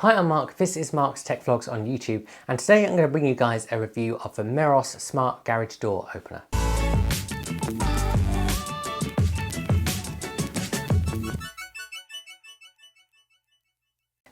Hi, I'm Mark, this is Mark's Tech Vlogs on YouTube, and today I'm going to bring you guys a review of the Meross Smart Garage Door Opener.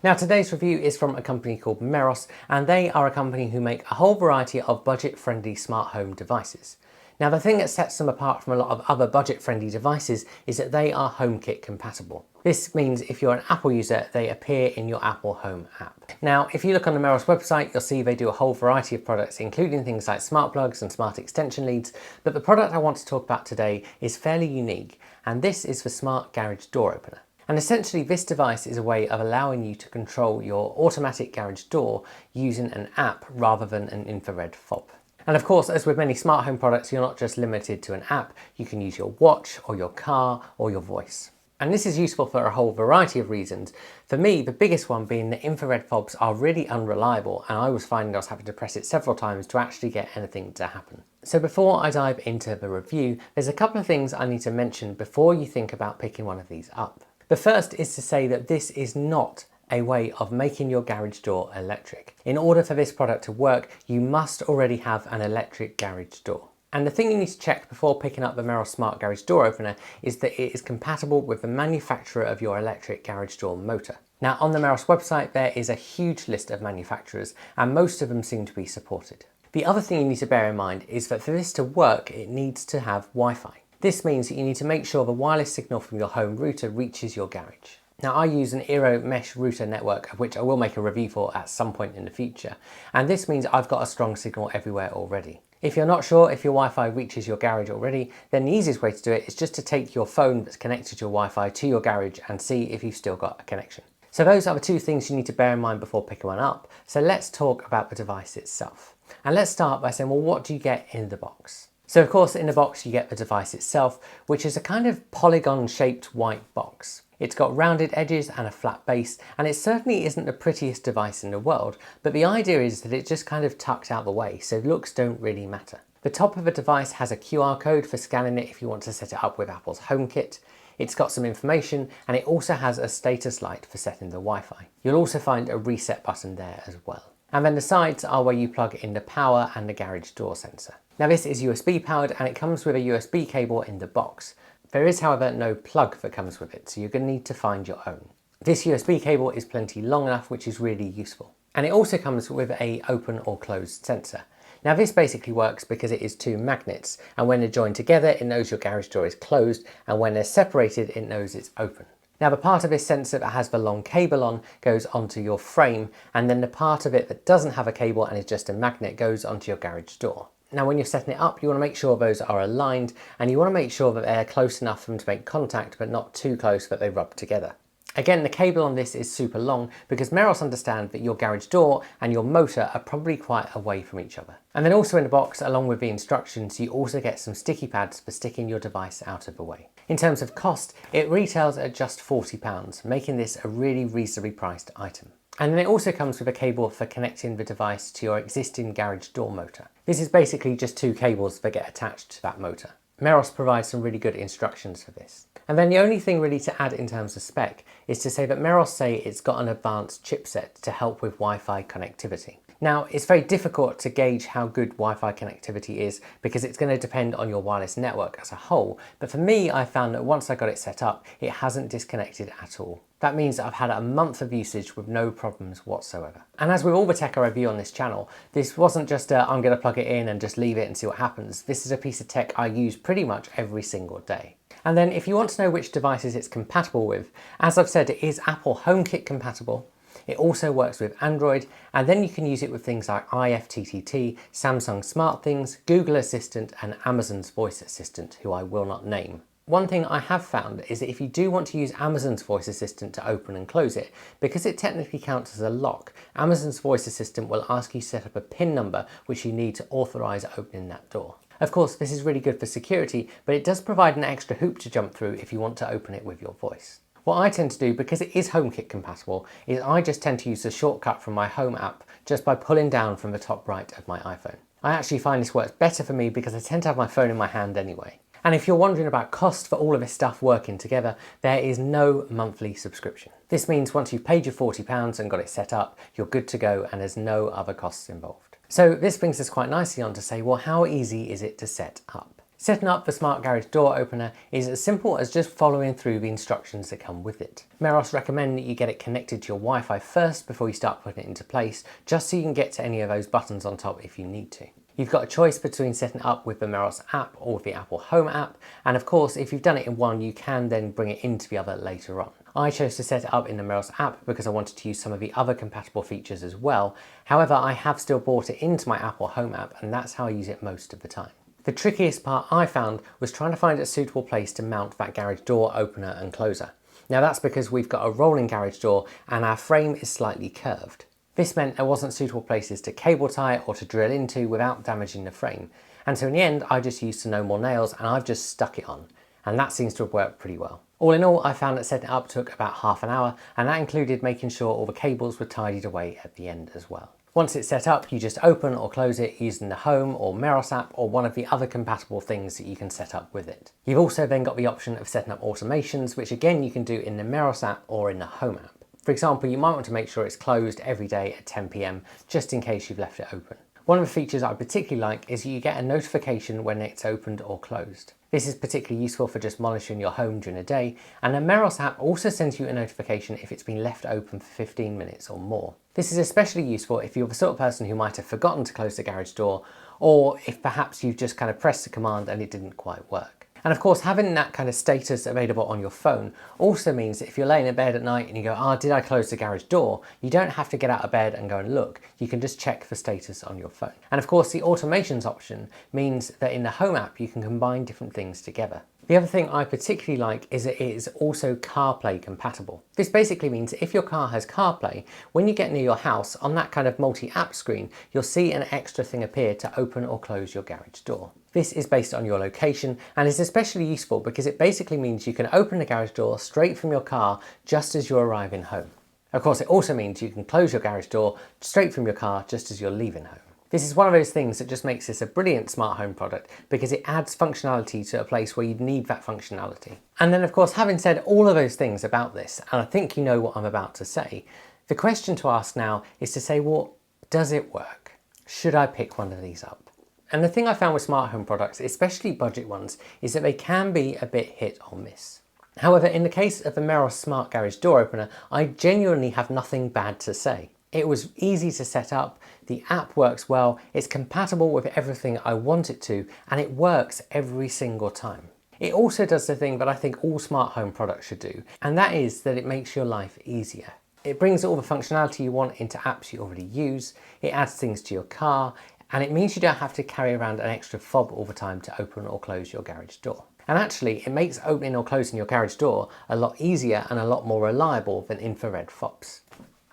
Now today's review is from a company called Meross, and they are a company who make a whole variety of budget-friendly smart home devices. Now the thing that sets them apart from a lot of other budget-friendly devices is that they are HomeKit compatible. This means if you're an Apple user, they appear in your Apple Home app. Now if you look on the Meross website, you'll see they do a whole variety of products, including things like smart plugs and smart extension leads, but the product I want to talk about today is fairly unique, and this is the Smart Garage Door Opener. And essentially this device is a way of allowing you to control your automatic garage door using an app rather than an infrared fob. And of course, as with many smart home products, you're not just limited to an app, you can use your watch or your car or your voice. And this is useful for a whole variety of reasons. For me, the biggest one being that infrared fobs are really unreliable, and I was finding I was having to press it several times to actually get anything to happen. So before I dive into the review, there's a couple of things I need to mention before you think about picking one of these up. The first is to say that this is not a way of making your garage door electric. In order for this product to work, you must already have an electric garage door. And the thing you need to check before picking up the Meross Smart Garage Door Opener is that it is compatible with the manufacturer of your electric garage door motor. Now on the Meross website there is a huge list of manufacturers, and most of them seem to be supported. The other thing you need to bear in mind is that for this to work, it needs to have Wi-Fi. This means that you need to make sure the wireless signal from your home router reaches your garage. Now I use an Eero mesh router network, of which I will make a review for at some point in the future, and this means I've got a strong signal everywhere already. If you're not sure if your Wi-Fi reaches your garage already, then the easiest way to do it is just to take your phone that's connected to your Wi-Fi to your garage and see if you've still got a connection. So those are the two things you need to bear in mind before picking one up. So let's talk about the device itself. And let's start by saying, well, what do you get in the box? So of course in the box you get the device itself, which is a kind of polygon shaped white box. It's got rounded edges and a flat base, and it certainly isn't the prettiest device in the world, but the idea is that it's just kind of tucked out the way, so looks don't really matter. The top of the device has a QR code for scanning it if you want to set it up with Apple's HomeKit. It's got some information, and it also has a status light for setting the Wi-Fi. You'll also find a reset button there as well. And then the sides are where you plug in the power and the garage door sensor. Now this is USB powered, and it comes with a USB cable in the box. There is, however, no plug that comes with it, so you're going to need to find your own. This USB cable is plenty long enough, which is really useful. And it also comes with a open or closed sensor. Now this basically works because it is two magnets, and when they're joined together it knows your garage door is closed, and when they're separated it knows it's open. Now the part of this sensor that has the long cable on goes onto your frame, and then the part of it that doesn't have a cable and is just a magnet goes onto your garage door. Now when you're setting it up, you want to make sure those are aligned, and you want to make sure that they're close enough for them to make contact but not too close that they rub together. Again, the cable on this is super long because Meross understand that your garage door and your motor are probably quite away from each other. And then also in the box, along with the instructions, you also get some sticky pads for sticking your device out of the way. In terms of cost, it retails at just £40, making this a really reasonably priced item. And then it also comes with a cable for connecting the device to your existing garage door motor. This is basically just two cables that get attached to that motor. Meross provides some really good instructions for this. And then the only thing really to add in terms of spec is to say that Meross say it's got an advanced chipset to help with Wi-Fi connectivity. Now, it's very difficult to gauge how good Wi-Fi connectivity is because it's going to depend on your wireless network as a whole, but for me, I found that once I got it set up, it hasn't disconnected at all. That means that I've had a month of usage with no problems whatsoever. And as with all the tech I review on this channel, this wasn't just I'm going to plug it in and just leave it and see what happens. This is a piece of tech I use pretty much every single day. And then if you want to know which devices it's compatible with, as I've said, it is Apple HomeKit compatible. It also works with Android, and then you can use it with things like IFTTT, Samsung SmartThings, Google Assistant, and Amazon's Voice Assistant, who I will not name. One thing I have found is that if you do want to use Amazon's Voice Assistant to open and close it, because it technically counts as a lock, Amazon's Voice Assistant will ask you to set up a PIN number which you need to authorize opening that door. Of course, this is really good for security, but it does provide an extra hoop to jump through if you want to open it with your voice. What I tend to do, because it is HomeKit compatible, is I just tend to use the shortcut from my Home app just by pulling down from the top right of my iPhone. I actually find this works better for me because I tend to have my phone in my hand anyway. And if you're wondering about cost for all of this stuff working together, there is no monthly subscription. This means once you've paid your £40 and got it set up, you're good to go and there's no other costs involved. So this brings us quite nicely on to say, well, how easy is it to set up? Setting up the Smart Garage Door opener is as simple as just following through the instructions that come with it. Meross recommend that you get it connected to your Wi-Fi first before you start putting it into place, just so you can get to any of those buttons on top if you need to. You've got a choice between setting it up with the Meross app or with the Apple Home app, and of course if you've done it in one you can then bring it into the other later on. I chose to set it up in the Meross app because I wanted to use some of the other compatible features as well. However, I have still brought it into my Apple Home app and that's how I use it most of the time. The trickiest part I found was trying to find a suitable place to mount that garage door opener and closer. Now that's because we've got a rolling garage door and our frame is slightly curved. This meant there wasn't suitable places to cable tie it or to drill into without damaging the frame. And so in the end, I just used some no more nails and I've just stuck it on. And that seems to have worked pretty well. All in all, I found that setting it up took about half an hour, and that included making sure all the cables were tidied away at the end as well. Once it's set up, you just open or close it using the Home or Meross app or one of the other compatible things that you can set up with it. You've also then got the option of setting up automations, which again you can do in the Meross app or in the Home app. For example, you might want to make sure it's closed every day at 10 PM, just in case you've left it open. One of the features I particularly like is you get a notification when it's opened or closed. This is particularly useful for just monitoring your home during the day, and the Meross app also sends you a notification if it's been left open for 15 minutes or more. This is especially useful if you're the sort of person who might have forgotten to close the garage door, or if perhaps you've just kind of pressed the command and it didn't quite work. And of course, having that kind of status available on your phone also means that if you're laying in bed at night and you go, did I close the garage door? You don't have to get out of bed and go and look. You can just check for status on your phone. And of course, the automations option means that in the Home app, you can combine different things together. The other thing I particularly like is that it is also Carplay compatible. This basically means if your car has Carplay, when you get near your house, on that kind of multi-app screen, you'll see an extra thing appear to open or close your garage door. This is based on your location and is especially useful because it basically means you can open the garage door straight from your car just as you're arriving home. Of course, it also means you can close your garage door straight from your car just as you're leaving home. This is one of those things that just makes this a brilliant smart home product because it adds functionality to a place where you'd need that functionality. And then of course, having said all of those things about this, and I think you know what I'm about to say, the question to ask now is to say, well, does it work? Should I pick one of these up? And the thing I found with smart home products, especially budget ones, is that they can be a bit hit or miss. However, in the case of the Meross Smart Garage Door Opener, I genuinely have nothing bad to say. It was easy to set up, the app works well, it's compatible with everything I want it to, and it works every single time. It also does the thing that I think all smart home products should do, and that is that it makes your life easier. It brings all the functionality you want into apps you already use, it adds things to your car, and it means you don't have to carry around an extra fob all the time to open or close your garage door. And actually, it makes opening or closing your garage door a lot easier and a lot more reliable than infrared fobs.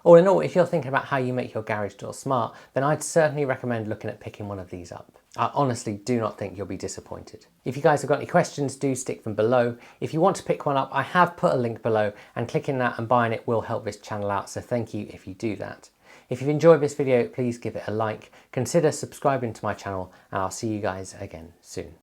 All in all, if you're thinking about how you make your garage door smart, then I'd certainly recommend looking at picking one of these up. I honestly do not think you'll be disappointed. If you guys have got any questions, do stick them below. If you want to pick one up, I have put a link below, and clicking that and buying it will help this channel out, so thank you if you do that. If you've enjoyed this video, please give it a like, consider subscribing to my channel, and I'll see you guys again soon.